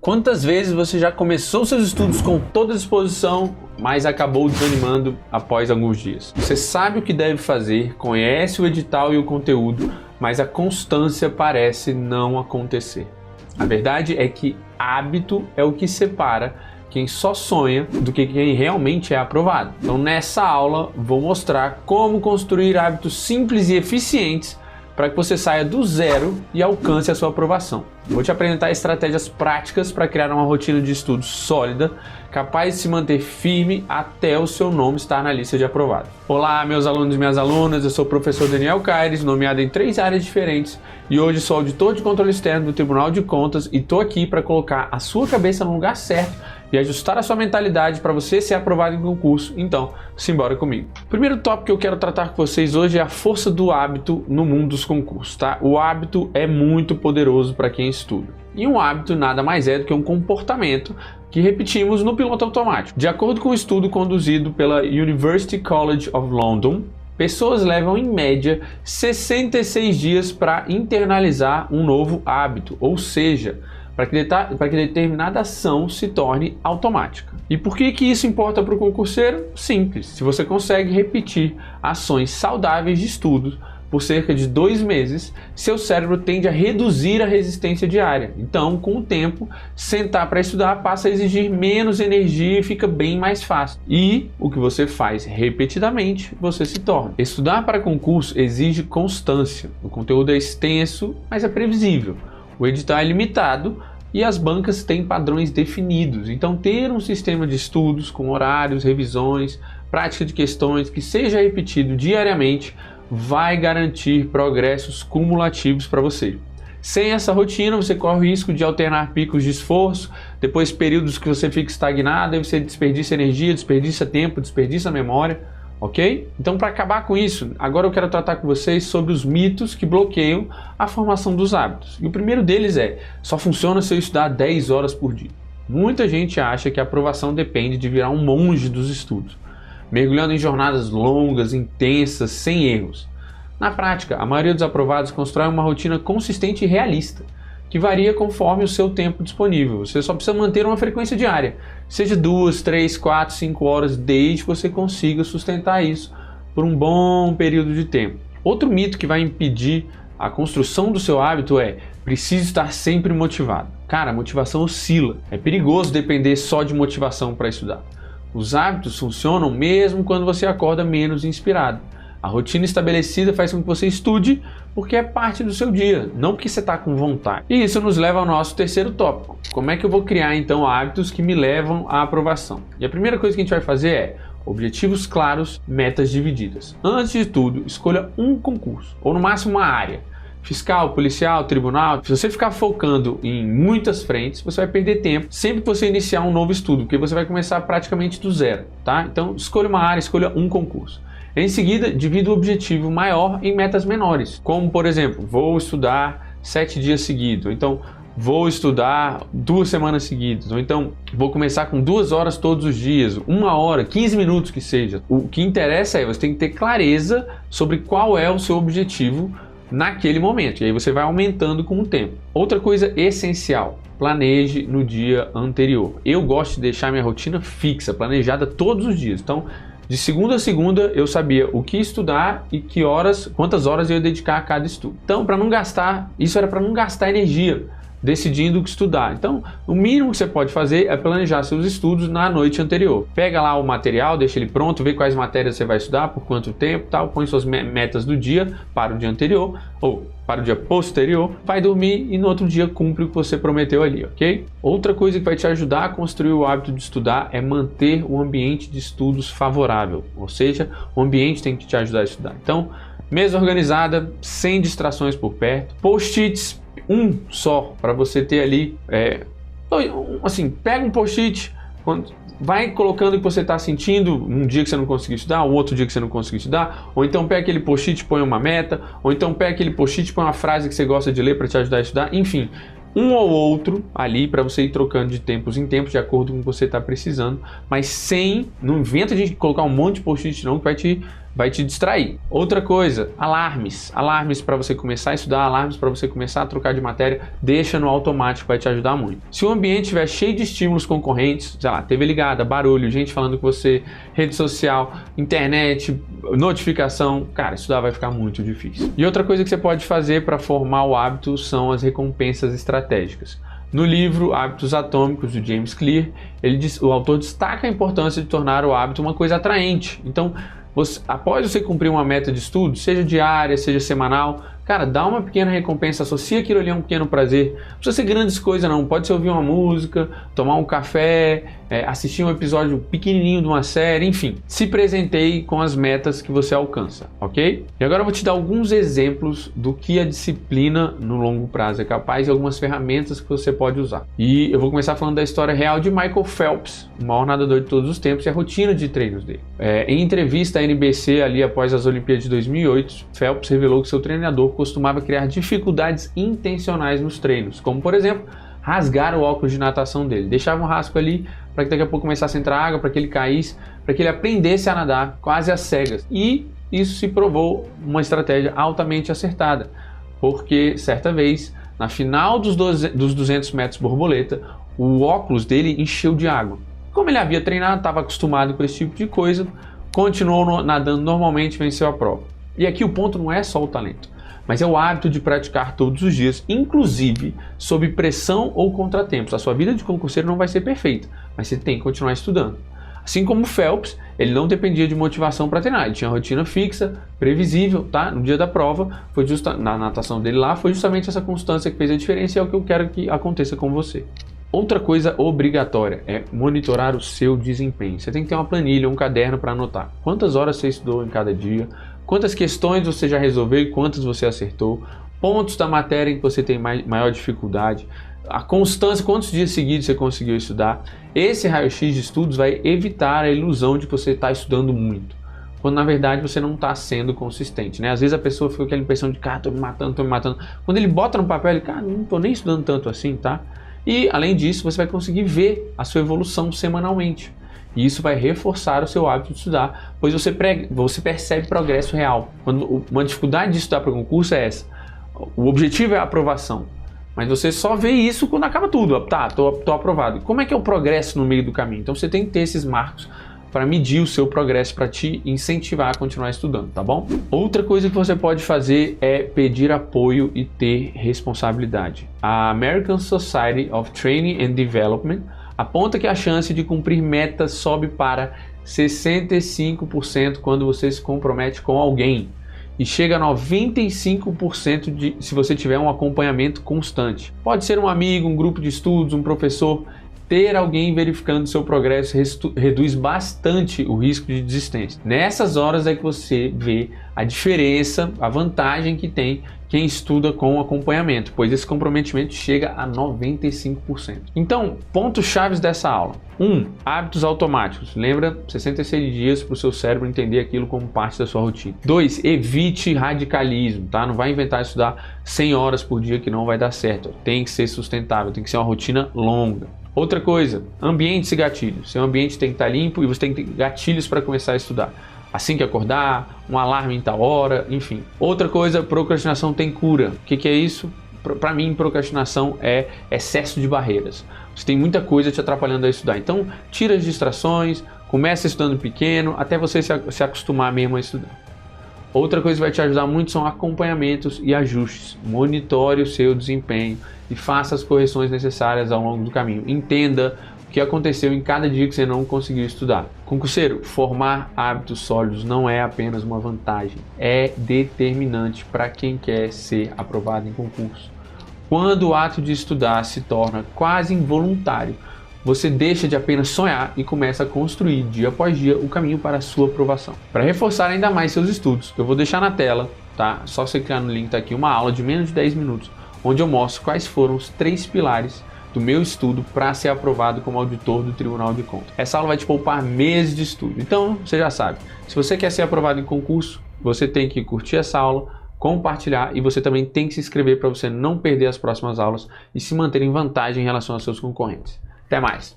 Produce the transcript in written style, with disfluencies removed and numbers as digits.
Quantas vezes você já começou seus estudos com toda disposição, mas acabou desanimando após alguns dias? Você sabe o que deve fazer, conhece o edital e o conteúdo, mas a constância parece não acontecer. A verdade é que hábito é o que separa quem só sonha do que quem realmente é aprovado. Então nessa aula vou mostrar como construir hábitos simples e eficientes para que você saia do zero e alcance a sua aprovação. Vou te apresentar estratégias práticas para criar uma rotina de estudo sólida, capaz de se manter firme até o seu nome estar na lista de aprovados. Olá, meus alunos e minhas alunas, eu sou o professor Daniel Caires, nomeado em 3 áreas diferentes, e hoje sou auditor de controle externo do Tribunal de Contas e estou aqui para colocar a sua cabeça no lugar certo e ajustar a sua mentalidade para você ser aprovado em concurso. Então, simbora comigo. O primeiro tópico que eu quero tratar com vocês hoje é a força do hábito no mundo dos concursos, tá? O hábito é muito poderoso para quem estuda. E um hábito nada mais é do que um comportamento que repetimos no piloto automático. De acordo com um estudo conduzido pela University College of London, pessoas levam em média 66 dias para internalizar um novo hábito, ou seja, para que determinada ação se torne automática. E por que isso importa para o concurseiro? Simples. Se você consegue repetir ações saudáveis de estudos por cerca de 2 meses, seu cérebro tende a reduzir a resistência diária. Então, com o tempo, sentar para estudar passa a exigir menos energia e fica bem mais fácil. E o que você faz repetidamente, você se torna. Estudar para concurso exige constância. O conteúdo é extenso, mas é previsível. O edital é limitado e as bancas têm padrões definidos. Então, ter um sistema de estudos com horários, revisões, prática de questões que seja repetido diariamente vai garantir progressos cumulativos para você. Sem essa rotina, você corre o risco de alternar picos de esforço, depois períodos que você fica estagnado, aí você desperdiça energia, desperdiça tempo, desperdiça memória. Ok? Então, para acabar com isso, agora eu quero tratar com vocês sobre os mitos que bloqueiam a formação dos hábitos. E o primeiro deles é: só funciona se eu estudar 10 horas por dia. Muita gente acha que a aprovação depende de virar um monge dos estudos, mergulhando em jornadas longas, intensas, sem erros. Na prática, a maioria dos aprovados constrói uma rotina consistente e realista, que varia conforme o seu tempo disponível. Você só precisa manter uma frequência diária, seja 2, 3, 4, 5 horas, desde que você consiga sustentar isso por um bom período de tempo. Outro mito que vai impedir a construção do seu hábito é: preciso estar sempre motivado. Cara, a motivação oscila. É perigoso depender só de motivação para estudar. Os hábitos funcionam mesmo quando você acorda menos inspirado. A rotina estabelecida faz com que você estude porque é parte do seu dia, não porque você está com vontade. E isso nos leva ao nosso terceiro tópico. Como é que eu vou criar então hábitos que me levam à aprovação? E a primeira coisa que a gente vai fazer é objetivos claros, metas divididas. Antes de tudo, escolha um concurso, ou no máximo uma área. Fiscal, policial, tribunal. Se você ficar focando em muitas frentes, você vai perder tempo sempre que você iniciar um novo estudo, porque você vai começar praticamente do zero, tá? Então, escolha uma área, escolha um concurso. Em seguida, divida o objetivo maior em metas menores, como por exemplo, vou estudar 7 dias seguidos, ou então vou estudar 2 semanas seguidas, ou então vou começar com 2 horas todos os dias, 1 hora, 15 minutos que seja. O que interessa é você tem que ter clareza sobre qual é o seu objetivo naquele momento, e aí você vai aumentando com o tempo. Outra coisa essencial: planeje no dia anterior. Eu gosto de deixar minha rotina fixa, planejada todos os dias. Então, de segunda a segunda eu sabia o que estudar e quantas horas eu ia dedicar a cada estudo. Então, isso era para não gastar energia decidindo o que estudar. Então, o mínimo que você pode fazer é planejar seus estudos na noite anterior. Pega lá o material, deixa ele pronto, vê quais matérias você vai estudar, por quanto tempo, tal, põe suas metas do dia para o dia anterior ou para o dia posterior, vai dormir e no outro dia cumpre o que você prometeu ali, ok? Outra coisa que vai te ajudar a construir o hábito de estudar é manter o ambiente de estudos favorável, ou seja, o ambiente tem que te ajudar a estudar. Então, mesa organizada, sem distrações por perto, post-its, um só, para você ter ali, assim, pega um post-it, vai colocando o que você está sentindo um dia que você não conseguiu estudar, um outro dia que você não conseguiu estudar, ou então pega aquele post-it e põe uma meta, ou então pega aquele post-it e põe uma frase que você gosta de ler para te ajudar a estudar, enfim, um ou outro ali para você ir trocando de tempos em tempos de acordo com o que você está precisando, mas não inventa de colocar um monte de post-it não, que vai te vai te distrair. Outra coisa, alarmes. Alarmes para você começar a estudar, alarmes para você começar a trocar de matéria, deixa no automático, vai te ajudar muito. Se o ambiente estiver cheio de estímulos concorrentes, sei lá, TV ligada, barulho, gente falando com você, rede social, internet, notificação, cara, estudar vai ficar muito difícil. E outra coisa que você pode fazer para formar o hábito são as recompensas estratégicas. No livro Hábitos Atômicos, do James Clear, o autor destaca a importância de tornar o hábito uma coisa atraente. Então, após você cumprir uma meta de estudo, seja diária, seja semanal, cara, dá uma pequena recompensa, associa aquilo ali a um pequeno prazer. Não precisa ser grandes coisas não, pode ser ouvir uma música, tomar um café, assistir um episódio pequenininho de uma série, enfim. Se presenteie com as metas que você alcança, ok? E agora eu vou te dar alguns exemplos do que a disciplina no longo prazo é capaz e algumas ferramentas que você pode usar. E eu vou começar falando da história real de Michael Phelps, o maior nadador de todos os tempos, e a rotina de treinos dele. Em entrevista à NBC, ali após as Olimpíadas de 2008, Phelps revelou que seu treinador costumava criar dificuldades intencionais nos treinos, como por exemplo, rasgar o óculos de natação dele. Deixava um rasgo ali para que daqui a pouco começasse a entrar água, para que ele caísse, para que ele aprendesse a nadar quase às cegas. E isso se provou uma estratégia altamente acertada, porque certa vez, na final dos 200 metros borboleta, o óculos dele encheu de água. Como ele havia treinado, estava acostumado com esse tipo de coisa, continuou nadando normalmente e venceu a prova. E aqui o ponto não é só o talento, mas é o hábito de praticar todos os dias, inclusive sob pressão ou contratempos. A sua vida de concurseiro não vai ser perfeita, mas você tem que continuar estudando. Assim como o Phelps, ele não dependia de motivação para treinar, ele tinha rotina fixa, previsível, tá? No dia da prova, na natação dele lá, foi justamente essa constância que fez a diferença e é o que eu quero que aconteça com você. Outra coisa obrigatória é monitorar o seu desempenho. Você tem que ter uma planilha, um caderno para anotar quantas horas você estudou em cada dia, quantas questões você já resolveu e quantas você acertou, pontos da matéria em que você tem maior dificuldade, a constância, quantos dias seguidos você conseguiu estudar. Esse raio-x de estudos vai evitar a ilusão de que você está estudando muito, quando na verdade você não está sendo consistente, né? Às vezes a pessoa fica com aquela impressão de, cara, estou me matando. Quando ele bota no papel, ele, cara, não estou nem estudando tanto assim, tá? E além disso, você vai conseguir ver a sua evolução semanalmente. E isso vai reforçar o seu hábito de estudar, pois você percebe progresso real. Quando uma dificuldade de estudar para concurso é essa. O objetivo é a aprovação, mas você só vê isso quando acaba tudo. Tá, tô aprovado. Como é que é o progresso no meio do caminho? Então você tem que ter esses marcos para medir o seu progresso, para te incentivar a continuar estudando, tá bom? Outra coisa que você pode fazer é pedir apoio e ter responsabilidade. A American Society of Training and Development aponta que a chance de cumprir metas sobe para 65% quando você se compromete com alguém e chega a 95% se você tiver um acompanhamento constante. Pode ser um amigo, um grupo de estudos, um professor. Ter alguém verificando seu progresso reduz bastante o risco de desistência. Nessas horas é que você vê a diferença, a vantagem que tem quem estuda com acompanhamento, pois esse comprometimento chega a 95%. Então, pontos chaves dessa aula. 1. Hábitos automáticos. Lembra, 66 dias para o seu cérebro entender aquilo como parte da sua rotina. 2. Evite radicalismo, tá? Não vai inventar estudar 100 horas por dia que não vai dar certo. Tem que ser sustentável, tem que ser uma rotina longa. Outra coisa, ambientes e gatilhos. Seu ambiente tem que estar limpo e você tem que ter gatilhos para começar a estudar. Assim que acordar, um alarme em tal hora, enfim. Outra coisa, procrastinação tem cura. O que é isso? Para mim, procrastinação é excesso de barreiras. Você tem muita coisa te atrapalhando a estudar. Então, tira as distrações, começa estudando pequeno, até você se acostumar mesmo a estudar. Outra coisa que vai te ajudar muito são acompanhamentos e ajustes. Monitore o seu desempenho e faça as correções necessárias ao longo do caminho. Entenda o que aconteceu em cada dia que você não conseguiu estudar. Concurseiro, formar hábitos sólidos não é apenas uma vantagem, é determinante para quem quer ser aprovado em concurso. Quando o ato de estudar se torna quase involuntário, você deixa de apenas sonhar e começa a construir dia após dia o caminho para a sua aprovação. Para reforçar ainda mais seus estudos, eu vou deixar na tela, tá? Só você clicar no link, tá aqui uma aula de menos de 10 minutos, onde eu mostro quais foram os 3 pilares do meu estudo para ser aprovado como auditor do Tribunal de Contas. Essa aula vai te poupar meses de estudo. Então, você já sabe, se você quer ser aprovado em concurso, você tem que curtir essa aula, compartilhar e você também tem que se inscrever para você não perder as próximas aulas e se manter em vantagem em relação aos seus concorrentes. Até mais!